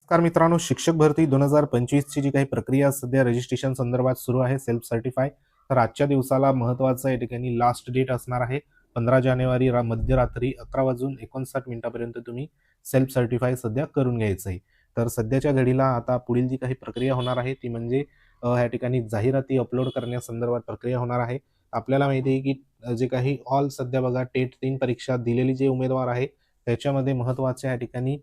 नमस्कार मित्रांनो, शिक्षक भरती 2025 ची जी काही प्रक्रिया सध्या रजिस्ट्रेशन संदर्भात सुरू आहे सेल्फ सर्टिफाय. तर आजच्या दिवसाला महत्त्वाचं या ठिकाणी लास्ट डेट असणार आहे 15 जानेवारी मध्यरात्री 11:59 पर्यंत तुम्ही सेल्फ सर्टिफाय सध्या करून घ्यायचं आहे. तर सध्याच्या घडीला आता पुढील जी काही प्रक्रिया होणार आहे ती म्हणजे या ठिकाणी जाहिराती अपलोड करण्यासंदर्भात प्रक्रिया होणार आहे. आपल्याला माहिती आहे की जे काही ऑल सध्या बघा टेट 3 परीक्षा दिलेली जे उमेदवार आहे त्याच्यामध्ये महत्त्वाच्या या ठिकाणी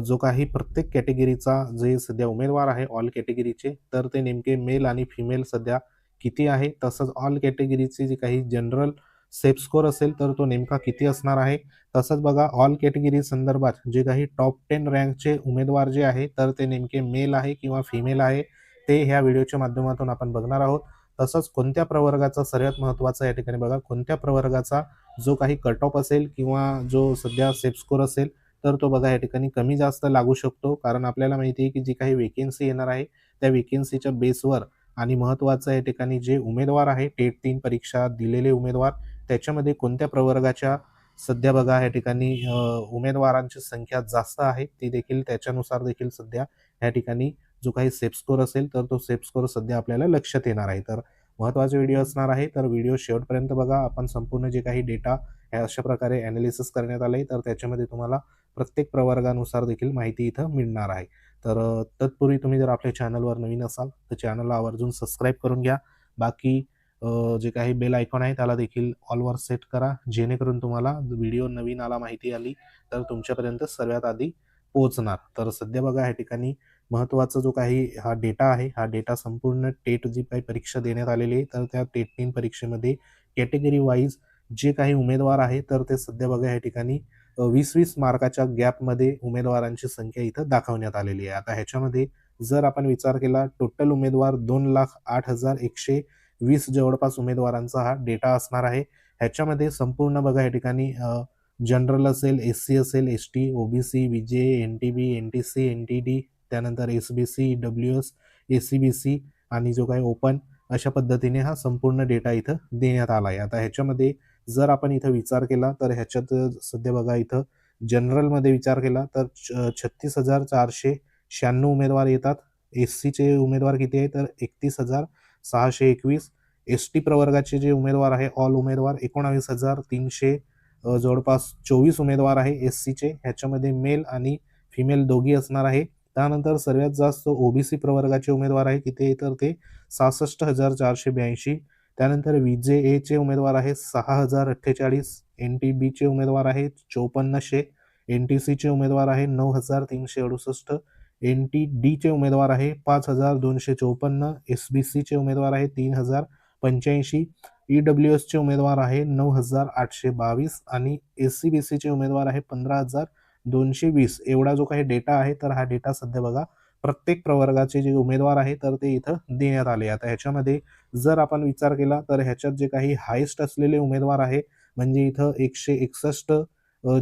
जो काही प्रत्येक कॅटेगरीचा जे सध्या उमेदवार आहे ऑल कॅटेगरीचे, तर ते नेमके मेल आणि फिमेल सध्या किती आहे, तसंच ऑल कॅटेगरीचे जे काही जनरल सेफ स्कोर असेल तर तो नेमका किती असणार आहे. तसंच बघा ऑल कॅटेगरी संदर्भात जे काही टॉप 10 रँकचे उमेदवार जे आहे तर ते नेमके मेल आहे किंवा फिमेल आहे, ते ह्या व्हिडिओच्या माध्यमातून आपण बघणार आहोत. तसंच कोणत्या प्रवर्गाचा सर्वात महत्त्वाचा या ठिकाणी बघा कोणत्या प्रवर्गाचा जो काही कट ऑफ असेल किंवा जो सध्या सेफ स्कोर असेल तर तो बघा या ठिकाणी कमी जास्त लागू शकतो. कारण आपल्याला माहिती आहे की जी काही वेकेन्सी येणार आहे त्या वेकेन्सीच्या बेसवर आणि महत्त्वाचं या ठिकाणी जे उमेदवार आहे टेट 3 परीक्षा दिलेले उमेदवार त्याच्यामध्ये कोणत्या प्रवर्गाच्या सध्या बघा या ठिकाणी उमेदवारांची संख्या जास्त आहे ती देखील त्याच्यानुसार देखील सध्या या ठिकाणी जो काही सेफ स्कोर असेल तर तो सेफ स्कोर सध्या आपल्याला लक्षात येणार आहे. तर महत्त्वाचा व्हिडिओ असणार आहे, तर व्हिडिओ शेवटपर्यंत बघा. आपण संपूर्ण जे काही डेटा हे अशा प्रकारे ॲनालिसिस करण्यात आले तर त्याच्यामध्ये तुम्हाला प्रत्येक प्रवर्गानुसार देखील माहिती इथं मिळणार आहे. तर तत्पूर्वी तुम्ही जर आपल्या चॅनलवर नवीन असाल तर चॅनलला आवर्जून सबस्क्राईब करून घ्या. बाकी जे काही बेल आयकॉन आहे त्याला देखील ऑलवर सेट करा, जेणेकरून तुम्हाला व्हिडिओ नवीन आला माहिती आली तर तुमच्यापर्यंत सर्वात आधी पोहोचणार. तर सध्या बघा या ठिकाणी महत्त्वाचा जो काही हा डेटा आहे हा डेटा संपूर्ण टेट जी काही परीक्षा देण्यात आलेली आहे तर त्या टेट 3 परीक्षेमध्ये कॅटेगरी वाईज जे काही उमेदवार आहे तर ते सध्या बघा या ठिकाणी 20-20 मार्काच्या गॅपमध्ये उमेदवारांची संख्या इथं दाखवण्यात आलेली आहे. आता ह्याच्यामध्ये जर आपण विचार केला टोटल उमेदवार 2,08,120 जवळपास उमेदवारांचा हा डेटा असणार आहे. ह्याच्यामध्ये संपूर्ण बघा या ठिकाणी जनरल असेल, एस-सी असेल, एस-टी, ओ-बी-सी, विजे, एन-टी-बी, एन-टी-सी, एन-टी-डी, त्यानंतर एस-बी-सी, डब्ल्यू-एस, एस-सी-बी-सी आणि जो काही ओपन अशा पद्धतीने हा संपूर्ण डेटा इथं देण्यात आला आहे. आता ह्याच्यामध्ये जर आपण इथं विचार केला तर ह्याच्यात सध्या बघा इथं जनरलमध्ये विचार केला तर 36,496 उमेदवार येतात. एस-सीचे उमेदवार किती आहे तर 31,621. एस-टी प्रवर्गाचे जे उमेदवार आहे ऑल उमेदवार 19,300 जवळपास 24 उमेदवार आहे एस-सीचे. ह्याच्यामध्ये मेल आणि फिमेल दोघी असणार आहे. त्यानंतर सर्वात जास्त ओबीसी प्रवर्गाचे उमेदवार आहे किती आहे तर ते 66,482. त्यानंतर विजे-एचे उमेदवार आहे 6,048. एन-टी-बीचे उमेदवार आहे 5400. एन-टी-सीचे उमेदवार आहे 9,368. एन-टी-डीचे उमेदवार आहे 5,254. एस-बी-सीचे उमेदवार आहे 3,085. ई-डब्ल्यू-एसचे उमेदवार आहे 9,822 आणि एस-सी-बी-सीचे उमेदवार आहे 15,220. एवढा जो काही डेटा आहे तर हा डेटा सध्या बघा प्रत्येक प्रवर्गाचे जे उमेदवार आहे तर ते इथं देण्यात आले. आता ह्याच्यामध्ये जर आपण विचार केला तर ह्याच्यात जे काही हायेस्ट असलेले उमेदवार आहे म्हणजे इथं 161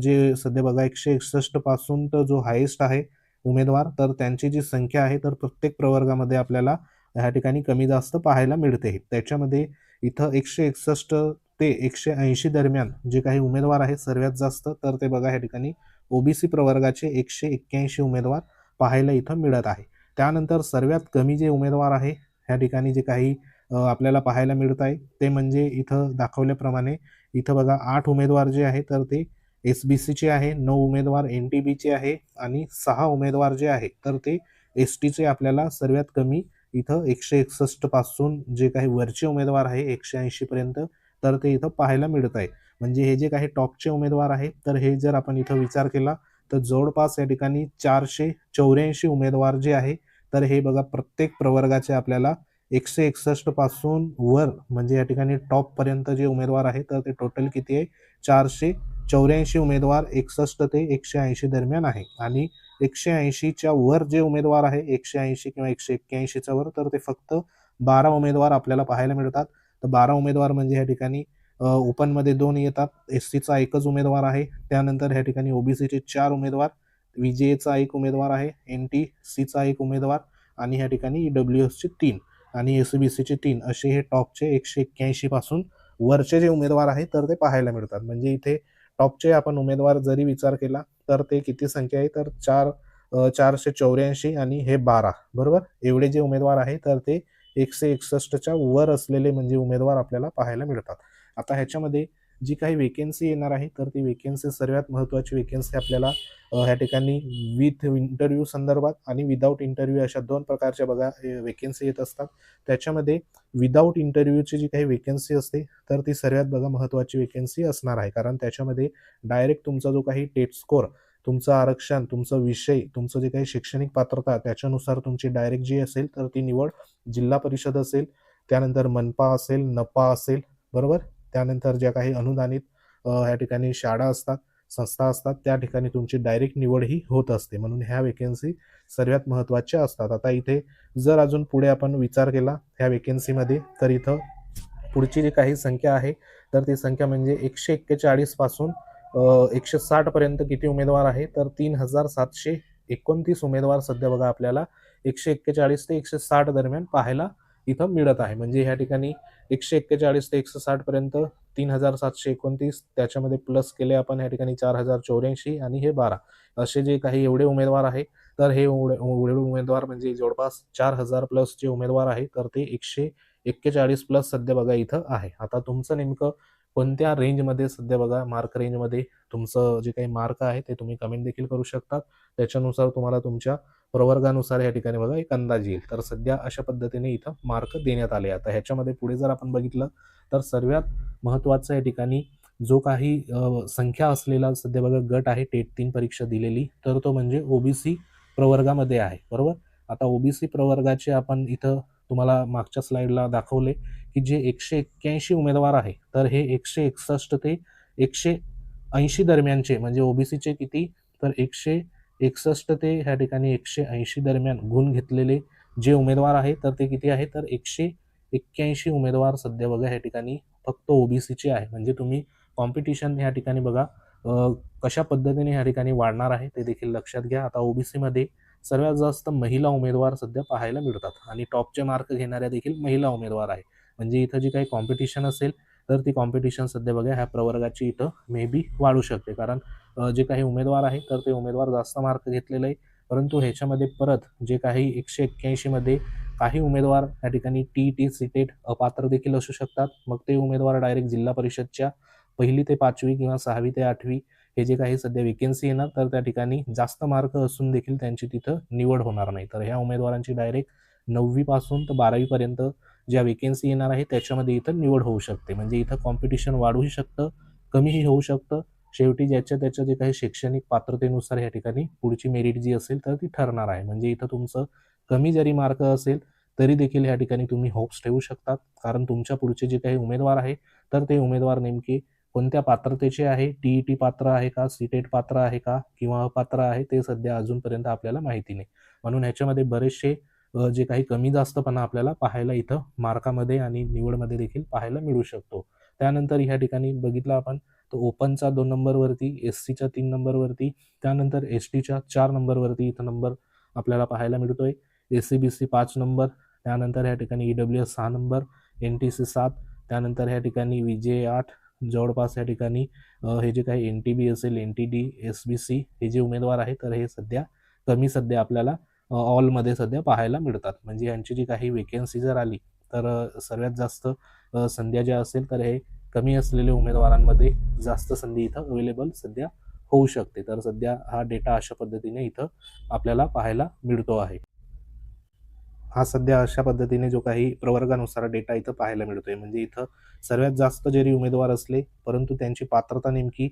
जे सध्या बघा 161 पासून तर जो हायेस्ट आहे उमेदवार तर त्यांची जी संख्या आहे तर प्रत्येक प्रवर्गामध्ये आपल्याला ह्या ठिकाणी कमी जास्त पाहायला मिळते. त्याच्यामध्ये इथं 161 ते 180 दरम्यान जे काही उमेदवार आहे सर्वात जास्त तर ते बघा ह्या ठिकाणी ओबीसी प्रवर्गाचे 181 उमेदवार पाहायला इथं मिळत आहे. त्यानंतर सर्वात कमी जे उमेदवार आहे ह्या ठिकाणी जे काही आपल्याला पाहायला मिळत आहे ते म्हणजे इथं दाखवल्याप्रमाणे इथं बघा 8 उमेदवार जे आहे तर ते एस-बी-सीचे आहे, 9 उमेदवार एन-टी-बीचे आहे आणि 6 उमेदवार जे आहे तर ते एस-टीचे आपल्याला सर्वात कमी इथं 161 पासून जे काही वरचे उमेदवार आहे 180 पर्यंत तर ते इथं पाहायला मिळत आहे. म्हणजे हे जे काही टॉपचे उमेदवार आहेत तर हे जर आपण इथं विचार केला तर जवळपास या ठिकाणी 484 उमेदवार जे आहे तर हे बघा प्रत्येक प्रवर्गाचे आपल्याला 161 पासून वर म्हणजे या ठिकाणी टॉपपर्यंत जे उमेदवार आहे तर ते टोटल किती आहे 484 उमेदवार 61 ते 180 दरम्यान आहे आणि 180च्या वर जे उमेदवार आहे 180 किंवा 181च्या वर तर ते फक्त 12 उमेदवार आपल्याला पाहायला मिळतात. तर 12 उमेदवार म्हणजे या ठिकाणी ओपनमध्ये 2 येतात, एस-सीचा एकच उमेदवार आहे. त्यानंतर ह्या ठिकाणी ओबीसीचे 4 उमेदवार, विजेचा 1 उमेदवार आहे, एन-टी-सीचा 1 उमेदवार आणि ह्या ठिकाणी ई-डब्ल्यू-एसचे 3 आणि एस-बी-सीचे 3 असे हे टॉपचे 181 पासून वरचे जे उमेदवार आहेत तर ते पाहायला मिळतात. म्हणजे इथे टॉपचे आपण उमेदवार जरी विचार केला तर ते किती संख्या आहे तर 4 484 आणि हे 12, बरोबर. एवढे जे उमेदवार आहे तर ते 161च्या वर असलेले म्हणजे उमेदवार आपल्याला पाहायला मिळतात. आता ह्याच्यामध्ये जी काही वेकेन्सी येणार आहे तर ती वेकेन्सी सर्वात महत्त्वाची वेकेन्सी आपल्याला ह्या ठिकाणी विथ इंटरव्ह्यू संदर्भात आणि विदाऊट इंटरव्ह्यू अशा 2 प्रकारच्या बघा वेकेन्सी येत असतात. त्याच्यामध्ये विदाऊट इंटरव्ह्यूची जी काही वेकेन्सी असते तर ती सर्वात बघा महत्त्वाची वेकेन्सी असणार आहे. कारण त्याच्यामध्ये डायरेक्ट तुमचा जो काही टेट स्कोर, तुमचं आरक्षण, तुमचा विषय, तुमचं जे काही शैक्षणिक पात्रता त्याच्यानुसार तुमची डायरेक्ट जी असेल तर ती निवड जिल्हा परिषद असेल, त्यानंतर मनपा असेल, नपा असेल, बरोबर. त्यानंतर ज्या काही अनुदानित ह्या ठिकाणी शाळा असतात, संस्था असतात, त्या ठिकाणी तुमची डायरेक्ट निवड ही होत असते. म्हणून ह्या वेकेन्सी सर्वात महत्त्वाच्या असतात. आता इथे जर अजून पुढे आपण विचार केला ह्या वेकेन्सीमध्ये तर इथं पुढची जी काही संख्या आहे तर ती संख्या म्हणजे 141 पासून 160 पर्यंत किती उमेदवार आहे तर 3729 उमेदवार सध्या बघा आपल्याला 141 ते 160 दरम्यान पाहायला इथं मिळत आहे. म्हणजे ह्या ठिकाणी 141 ते 160 पर्यंत 3729, त्याच्यामध्ये प्लस केले आपण ह्या ठिकाणी 4084 आणि हे 12 असे जे काही एवढे उमेदवार आहे तर हे एवढे उमेदवार म्हणजे जवळपास 4000 प्लस जे उमेदवार आहे तर ते 141 प्लस सध्या बघा इथं आहे. आता तुमचं नेमकं कोणत्या रेंजमध्ये सध्या बघा मार्क रेंजमध्ये तुमचं जे काही मार्क आहे ते तुम्ही कमेंट देखील करू शकतात. त्याच्यानुसार तुम्हाला तुमच्या प्रवर्गानुसार या ठिकाणी बघा एक अंदाज येईल. तर सध्या अशा पद्धतीने इथं मार्क देण्यात आले. आता ह्याच्यामध्ये पुढे जर आपण बघितलं तर सर्वात महत्त्वाचं या ठिकाणी जो काही संख्या असलेला सध्या बघा गट आहे टेट 3 परीक्षा दिलेली तर तो म्हणजे ओबीसी प्रवर्गामध्ये आहे, बरोबर. आता ओबीसी प्रवर्गाचे आपण इथं तुम्हाला मागच्या स्लाइडला दाखवले की जे 181 उमेदवार आहे तर हे 161 ते 180 दरम्यानचे म्हणजे ओबीसीचे किती तर 161 ते ह्या ठिकाणी 180 दरम्यान गुण घेतलेले जे उमेदवार आहे तर ते किती आहे तर 181 उमेदवार सध्या बघा ह्या ठिकाणी फक्त ओबीसीचे आहे. म्हणजे तुम्ही कॉम्पिटिशन ह्या ठिकाणी बघा कशा पद्धतीने ह्या ठिकाणी वाढणार आहे ते देखील लक्षात घ्या. आता ओबीसी मध्ये सर्वात जास्त महिला उमेदवार सध्या पाहायला मिळतात आणि टॉपचे मार्क घेणाऱ्या देखील महिला उमेदवार आहे. म्हणजे इथं जी काही कॉम्पिटिशन असेल तर ती कॉम्पिटिशन सध्या बघा ह्या प्रवर्गाची इथं मे बी वाढू शकते. कारण जे काही उमेदवार आहे तर ते उमेदवार जास्त मार्क घेतलेले आहे. परंतु ह्याच्यामध्ये परत जे काही 181 मध्ये काही उमेदवार या ठिकाणी टीईटी सीटेट अपात्र देखील असू शकतात. मग ते उमेदवार डायरेक्ट जिल्हा परिषदच्या 1ली ते 5वी किंवा 6वी ते 8वी हे जे काही सध्या वेकेन्सी येणार तर त्या ठिकाणी जास्त मार्क असून देखील त्यांची तिथं निवड होणार नाही. तर ह्या उमेदवारांची डायरेक्ट 9वी पासून तर 12वी पर्यंत ज्या वेकेन्सी येणार आहे त्याच्यामध्ये इथं निवड होऊ शकते. म्हणजे इथं कॉम्पिटिशन वाढूही शकतं, कमीही होऊ शकतं. शेवटी ज्याच्या त्याच्या जे काही शैक्षणिक पात्रतेनुसार या ठिकाणी पुढची मेरिट जी असेल तर ती ठरणार आहे. म्हणजे इथं तुमचं कमी जरी मार्क असेल तरी देखील या ठिकाणी तुम्ही होप्स ठेवू शकतात. कारण तुमच्या पुढचे जे काही उमेदवार आहे तर ते उमेदवार नेमके कोणत्या पात्रतेचे आहे, टीईटी पात्र आहे का, सीटेट पात्र आहे का किंवा अपात्र आहे ते सध्या अजूनपर्यंत आपल्याला माहिती नाही. म्हणून ह्याच्यामध्ये बरेचसे जे काही कमी जास्तपणा आपल्याला पाहायला इथं मार्कामध्ये आणि निवडमध्ये देखील पाहायला मिळू शकतो. त्यानंतर ह्या ठिकाणी बघितलं आपण तर ओपनचा 2 नंबरवरती, एससीच्या 3 नंबरवरती, त्यानंतर एसटीच्या 4 नंबरवरती इथं नंबर आपल्याला पाहायला मिळतोय. एससीबीसी 5 नंबर, त्यानंतर ह्या ठिकाणी ईडब्ल्यूएस 6 नंबर, एनटीसी 7, त्यानंतर ह्या ठिकाणी विजे 8, जवळपास या ठिकाणी हे जे काही एनटीबी असेल, एनटीडी, एसबीसी हे जे उमेदवार आहेत तर हे सध्या कमी सध्या आपल्याला ऑलमध्ये सध्या पाहायला मिळतात. म्हणजे यांची जी काही वेकेन्सी जर आली तर सर्वात जास्त संध्या ज्या असेल तर हे कमी असलेल्या उमेदवारांमध्ये जास्त संधी इथं अवेलेबल सध्या होऊ शकते. तर सध्या हा डेटा अशा पद्धतीने इथं आपल्याला पाहायला मिळतो आहे. हा सध्या अशा पद्धतीने जो काही प्रवर्गानुसार डेटा इथं पाहायला मिळतोय. म्हणजे इथं सर्वात जास्त जरी उमेदवार असले परंतु त्यांची पात्रता नेमकी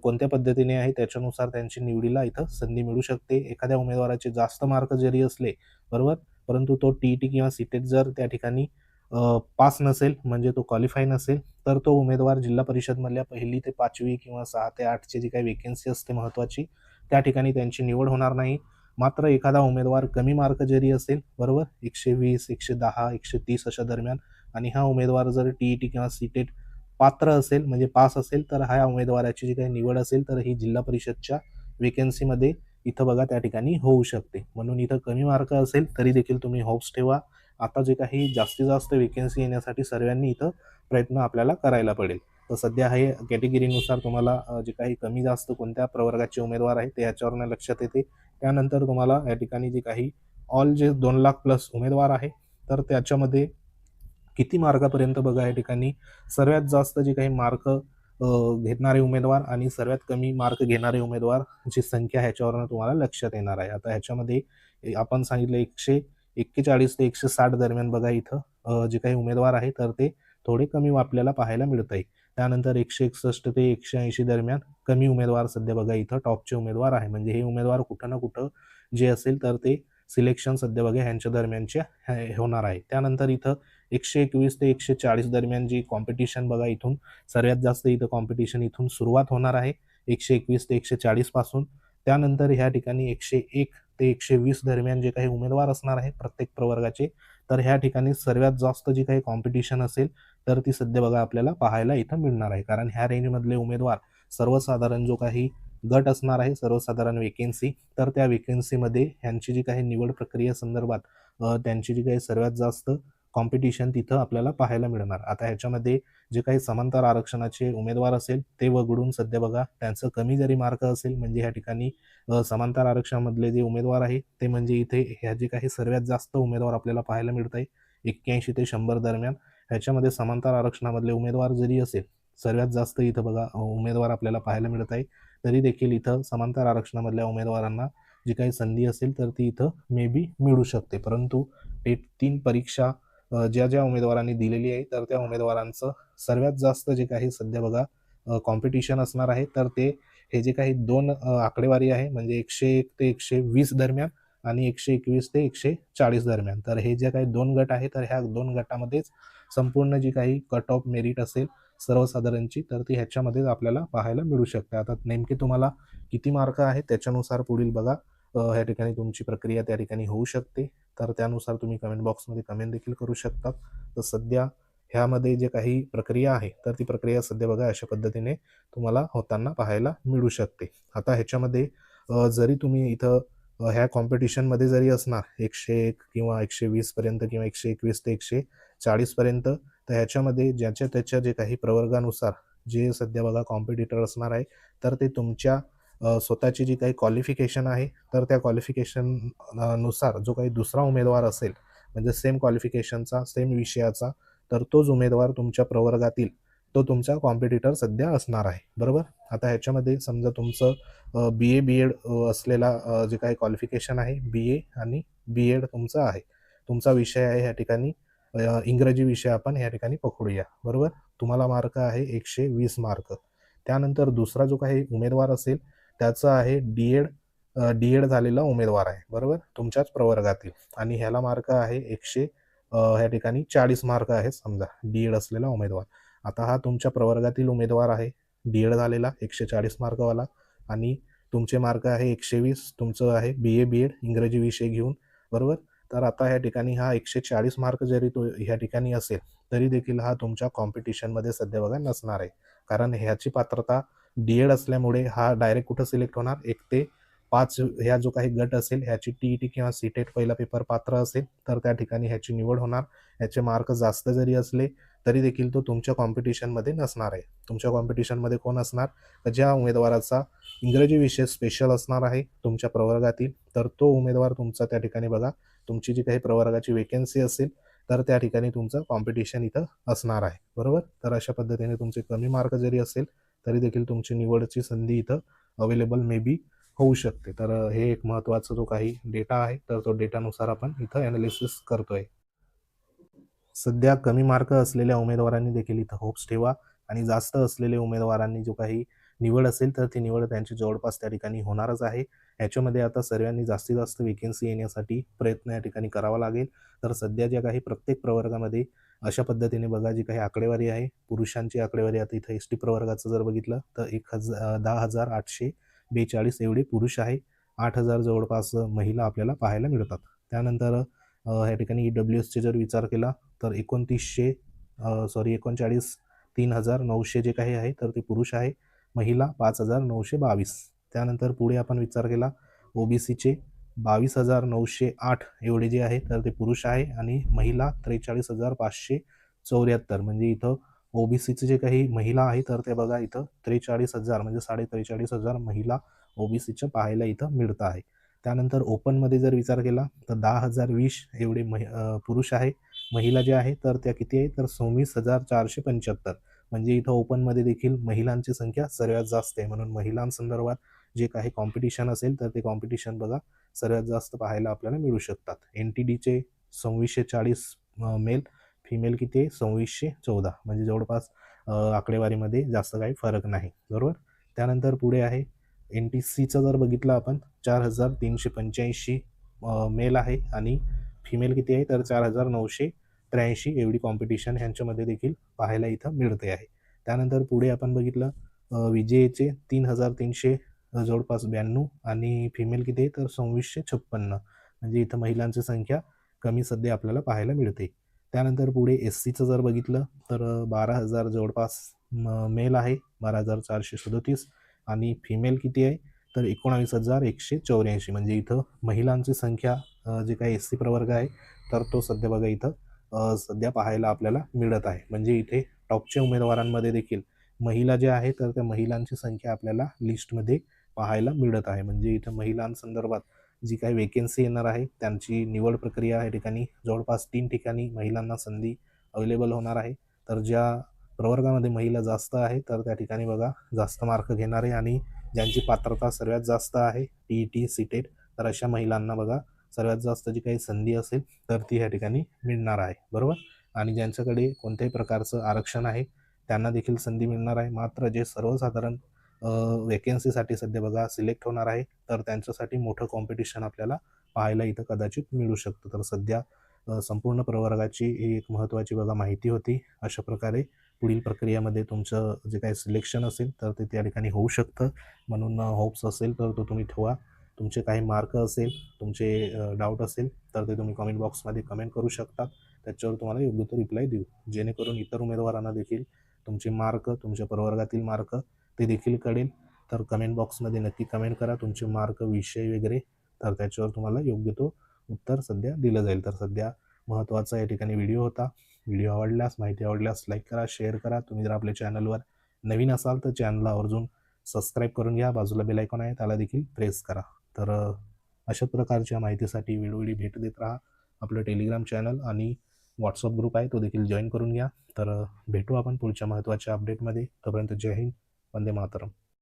कोणत्या पद्धतीने आहे त्याच्यानुसार त्यांची निवडीला इथं संधी मिळू शकते. एखाद्या उमेदवाराचे जास्त मार्क जरी असले, बरोबर, परंतु तो टीईटी किंवा सीटेट जर त्या ठिकाणी पास नसेल म्हणजे तो क्वालिफाय नसेल तर तो उमेदवार जिल्हा परिषदमधल्या 1ली ते 5वी किंवा 6 ते 8ची जी काही वेकेन्सी असते महत्त्वाची त्या ठिकाणी त्यांची निवड होणार नाही. मात्र एखादा उमेदवार कमी मार्क जरी असेल, बरोबर, 120, 110, 130 अशा दरम्यान आणि हा उमेदवार जर टीईटी किंवा सीटेट पात्र असेल म्हणजे पास असेल तर ह्या उमेदवाराची जी काही निवड असेल तर ही जिल्हा परिषदच्या वेकेन्सीमध्ये इथं बघा त्या ठिकाणी होऊ शकते. म्हणून इथं कमी मार्क असेल तरी देखील तुम्ही होप्स ठेवा. आता जे काही जास्तीत जास्त वेकेन्सी येण्यासाठी सर्वांनी इथं प्रयत्न आपल्याला करायला पडेल. तर सध्या हे कॅटेगरीनुसार तुम्हाला जे काही कमी जास्त कोणत्या प्रवर्गाचे उमेदवार आहेत ते याच्यावरनं लक्षात येते. त्यानंतर तुम्हाला या ठिकाणी जे काही ऑल जे 2 लाख प्लस उमेदवार आहे तर त्याच्यामध्ये किती मार्कापर्यंत बघा या ठिकाणी सर्वात जास्त जे काही मार्क घेणारे उमेदवार आणि सर्वात कमी मार्क घेणारे उमेदवार ची संख्या ह्याच्यावरनं तुम्हाला लक्षात येणार आहे. आता ह्याच्यामध्ये आपण सांगितलं 141 ते 160 दरम्यान बघा इथं जे काही उमेदवार आहे तर ते थोडे कमी आपल्याला पाहायला मिळत आहे. त्यानंतर 161 ते 180 दरम्यान कमी उमेदवार सध्या बघा इथं टॉपचे उमेदवार आहे. म्हणजे हे उमेदवार कुठं ना कुठं जे असेल तर ते सिलेक्शन सध्या बघा ह्यांच्या दरम्यानच्या होणार आहे. त्यानंतर इथं 121 ते 140 दरम्यान जी कॉम्पिटिशन बघा इथून सर्वात जास्त इथं कॉम्पिटिशन इथून सुरुवात होणार आहे 121 ते 140 पासून. त्यानंतर ह्या ठिकाणी 101 ते 120 दरम्यान जे काही उमेदवार असणार आहे प्रत्येक प्रवर्गाचे तर ह्या ठिकाणी सर्वात जास्त जी काही कॉम्पिटिशन असेल तर ती सध्या बघा आपल्याला पाहायला इथं मिळणार आहे. कारण ह्या रेंजमधले उमेदवार सर्वसाधारण जो काही गट असणार आहे सर्वसाधारण वेकेन्सी तर त्या वेकेन्सीमध्ये ह्यांची जी काही निवड प्रक्रिया संदर्भात त्यांची जी काही सर्वात जास्त कॉम्पिटिशन तिथं आपल्याला पाहायला मिळणार. आता ह्याच्यामध्ये जे काही समांतर आरक्षणाचे उमेदवार असेल ते वगळून सध्या बघा त्यांचं कमी जरी मार्क असेल म्हणजे ह्या ठिकाणी समांतर आरक्षणामधले जे उमेदवार आहे ते म्हणजे इथे ह्या जे काही सर्वात जास्त उमेदवार आपल्याला पाहायला मिळत आहे 81 ते 100 दरम्यान. ह्याच्यामध्ये समांतर आरक्षणामधले उमेदवार जरी असेल सर्वात जास्त इथं बघा उमेदवार आपल्याला पाहायला मिळत आहे तरी देखील इथं समांतर आरक्षणामधल्या उमेदवारांना जी काही संधी असेल तर ती इथं मे बी मिळू शकते. परंतु टेट 3 परीक्षा ज्या ज्या उमेदवारांनी दिलेली आहे तर त्या उमेदवारांचं सर्वात जास्त जे काही सध्या बघा कॉम्पिटिशन असणार आहे तर ते हे जे काही दोन आकडेवारी आहे म्हणजे 101 ते 120 दरम्यान आणि 121 ते 140 दरम्यान. तर हे जे काही दोन गट आहे तर ह्या दोन गटामध्येच संपूर्ण जी काही कट ऑफ मेरिट असेल सर्वसाधारणची तर ती ह्याच्यामध्येच आपल्याला पाहायला मिळू शकते. आता नेमके तुम्हाला किती मार्क आहे त्याच्यानुसार पुढील बघा ह्या ठिकाणी तुमची प्रक्रिया त्या ठिकाणी होऊ शकते. तर त्यानुसार तुम्ही कमेंट बॉक्समध्ये कमेंट देखील करू शकता. तर सध्या ह्यामध्ये जे काही प्रक्रिया आहे तर ती प्रक्रिया सध्या बघा अशा पद्धतीने तुम्हाला होताना पाहायला मिळू शकते. आता ह्याच्यामध्ये जरी तुम्ही इथं ह्या कॉम्पिटिशनमध्ये जरी असणार 101 किंवा 120 पर्यंत किंवा 121 ते 140 पर्यंत तर ह्याच्यामध्ये ज्याच्या त्याच्या जे काही प्रवर्गानुसार जे सध्या बघा कॉम्पिटिटर असणार आहे तर ते तुमच्या स्वतःची जी काही क्वालिफिकेशन आहे तर त्या क्वालिफिकेशन नुसार जो काही दुसरा उमेदवार असेल म्हणजे सेम क्वालिफिकेशनचा सेम विषयाचा तर तोच उमेदवार तुमच्या प्रवर्गातील तो तुमचा कॉम्पिटिटर सध्या असणार आहे. बरोबर. आता ह्याच्यामध्ये समजा तुमचं BA BEd असलेला जे काही क्वालिफिकेशन आहे BA आणि BEd तुमचं आहे तुमचा विषय आहे ह्या ठिकाणी इंग्रजी विषय आपण ह्या ठिकाणी पकडूया. बरोबर. तुम्हाला मार्क आहे 120 मार्क. त्यानंतर दुसरा जो काही उमेदवार असेल त्याचं आहे डीएड झालेला उमेदवार आहे. बरोबर. तुमच्याच प्रवर्गातील आणि ह्याला मार्क आहे 100 ह्या ठिकाणी 40 मार्क आहेत समजा डीएड असलेला उमेदवार. आता हा तुमच्या प्रवर्गातील उमेदवार आहे डीएड झालेला 140 मार्कवाला आणि तुमचे मार्क आहे 120 तुमचं आहे BA BEd इंग्रजी विषय घेऊन. बरोबर. तर आता ह्या ठिकाणी हा 140 मार्क जरी तो ह्या ठिकाणी असेल तरी देखील हा तुमच्या कॉम्पिटिशनमध्ये सध्या बघा नसणार आहे. कारण ह्याची पात्रता डीएड असल्यामुळे हा डायरेक्ट कुठं सिलेक्ट होणार 1 ते 5 ह्या जो काही गट असेल ह्याची TET किंवा CTET पहिला पेपर पात्र असेल तर त्या ठिकाणी ह्याची निवड होणार. ह्याचे मार्क जास्त जरी असले तरी देखील तो तुमच्या कॉम्पिटिशनमध्ये नसणार आहे. तुमच्या कॉम्पिटिशनमध्ये कोण असणार तर ज्या उमेदवाराचा इंग्रजी विषय स्पेशल असणार आहे तुमच्या प्रवर्गातील तर तो उमेदवार तुमचा त्या ठिकाणी बघा तुमची जी काही प्रवर्गाची वेकेन्सी असेल तर त्या ठिकाणी तुमचं कॉम्पिटिशन इथं असणार आहे. बरोबर. तर अशा पद्धतीने तुमचे कमी मार्क जरी असेल तरी देखील तुमची निवडची संधी इथं अवेलेबल मे बी होऊ शकते. तर हे एक महत्त्वाचा जो काही डेटा आहे तर तो डेटानुसार आपण इथं ॲनालिसिस करतोय. सध्या कमी मार्क असलेल्या उमेदवारांनी देखील इथं होप्स ठेवा आणि जास्त असलेल्या उमेदवारांनी जो काही निवड असेल तर ती निवड त्यांची जवळपास त्या ठिकाणी होणारच आहे. ह्याच्यामध्ये आता सर्वांनी जास्तीत जास्त वेकेन्सी येण्यासाठी प्रयत्न या ठिकाणी करावा लागेल. तर सध्या ज्या काही प्रत्येक प्रवर्गामध्ये अशा पद्धतीने बघा जी काही आकडेवारी आहे पुरुषांची आकडेवारी आता इथं ST प्रवर्गाचं जर बघितलं तर 10,842 एवढे पुरुष आहे. 8,000 जवळपास महिला आपल्याला पाहायला मिळतात. त्यानंतर ह्या ठिकाणी EWSचे जर विचार केला तर 39,900 जे काही आहे तर ते पुरुष आहे. महिला 5,922. त्यानंतर पुढे आपण विचार केला OBCचे 22,908 एवढे जे आहे तर ते पुरुष आहे आणि महिला 43,574 म्हणजे इथं ओबीसीचे जे काही महिला आहे तर ते बघा इथं 43,000 म्हणजे 43,500 महिला ओबीसीच्या पाहायला इथं मिळत आहे. त्यानंतर ओपनमध्ये जर विचार केला तर 10,020 एवढे पुरुष आहे. महिला जे आहे तर त्या किती आहे तर 26,475 म्हणजे इथं ओपनमध्ये देखील महिलांची संख्या सर्वात जास्त आहे. म्हणून महिलांसंदर्भात जे काही कॉम्पिटिशन असेल तर ते कॉम्पिटिशन बघा सर्वात जास्त पाहायला आपल्याला मिळू शकतात. NTDचे 2640 मेल, फिमेल किती आहे 2614 म्हणजे जवळपास आकडेवारीमध्ये जास्त काही फरक नाही, बरोबर. त्यानंतर पुढे आहे NTCचं जर बघितलं आपण 4,385 मेल आहे आणि फिमेल किती आहे तर 4,983 एवढी कॉम्पिटिशन ह्यांच्यामध्ये देखील पाहायला इथं मिळते आहे. त्यानंतर पुढे आपण बघितलं विजेचे 3,300 जवळपास 92 आणि फिमेल किती आहे तर 2656 म्हणजे इथं महिलांची संख्या कमी सध्या आपल्याला पाहायला मिळते. त्यानंतर पुढे SCचं जर बघितलं तर 12,000 जवळपास मेल आहे, 12,437 आणि फिमेल किती आहे तर 19,184 म्हणजे इथं महिलांची संख्या जे काही SC प्रवर्ग आहे तर तो सध्या बघा इथं सध्या पाहायला आपल्याला मिळत आहे. म्हणजे इथे टॉपच्या उमेदवारांमध्ये देखील महिला ज्या आहेत तर त्या महिलांची संख्या आपल्याला लिस्टमध्ये पाहायला मिळत आहे. म्हणजे इथं महिलांसंदर्भात जी काही वेकेन्सी येणार आहे त्यांची निवड प्रक्रिया या ठिकाणी जवळपास 3 ठिकाणी महिलांना संधी अवेलेबल होणार आहे. तर ज्या प्रवर्गामध्ये महिला जास्त आहे तर त्या ठिकाणी बघा जास्त मार्क घेणारे आणि ज्यांची पात्रता सर्वात जास्त आहे TET, CTET तर अशा महिलांना बघा सर्वात जास्त जी काही संधी असेल तर ती या ठिकाणी मिळणार आहे, बरोबर. आणि ज्यांच्याकडे कोणत्याही प्रकारचं आरक्षण आहे त्यांना देखील संधी मिळणार आहे. मात्र जे सर्वसाधारण वेकेन्सीसाठी सध्या बघा सिलेक्ट होणार आहे तर त्यांच्यासाठी मोठं कॉम्पिटिशन आपल्याला पाहायला इथं कदाचित मिळू शकतं. तर सध्या संपूर्ण प्रवर्गाची ही एक महत्त्वाची बघा माहिती होती. अशा प्रकारे पुढील प्रक्रियेमध्ये तुमचं जे काही सिलेक्शन असेल तर ते त्या ठिकाणी होऊ शकतं. म्हणून होप्स असेल तर तो तुम्ही ठेवा. तुमचे काही मार्क असेल, तुमचे डाऊट असेल तर ते तुम्ही कमेंट बॉक्समध्ये कमेंट करू शकता. त्याच्यावर तुम्हाला योग्य तो रिप्लाय देऊ. जेणेकरून इतर उमेदवारांना देखील तुमचे मार्क, तुमच्या प्रवर्गातील मार्क ते देखील कळेल. तर कमेंट बॉक्समध्ये नक्की कमेंट करा तुमचे मार्क, विषय वगैरे. तर त्याच्यावर तुम्हाला योग्य तो उत्तर सध्या दिलं जाईल. तर सध्या महत्त्वाचा या ठिकाणी व्हिडिओ होता. व्हिडिओ आवडल्यास, माहिती आवडल्यास लाईक करा, शेअर करा. तुम्ही जर आपल्या चॅनलवर नवीन असाल तर चॅनलला आवर्जून सबस्क्राईब करून घ्या. बाजूला बेल आयकॉन आहे त्याला देखील प्रेस करा. तर अशा प्रकारच्या माहितीसाठी वेळोवेळी भेट देत राहा. आपलं टेलिग्राम चॅनल आणि व्हॉट्सअप ग्रुप आहे तो देखील जॉईन करून घ्या. तर भेटू आपण पुढच्या महत्त्वाच्या अपडेटमध्ये. तोपर्यंत जय हिंद, वंदे मातरम.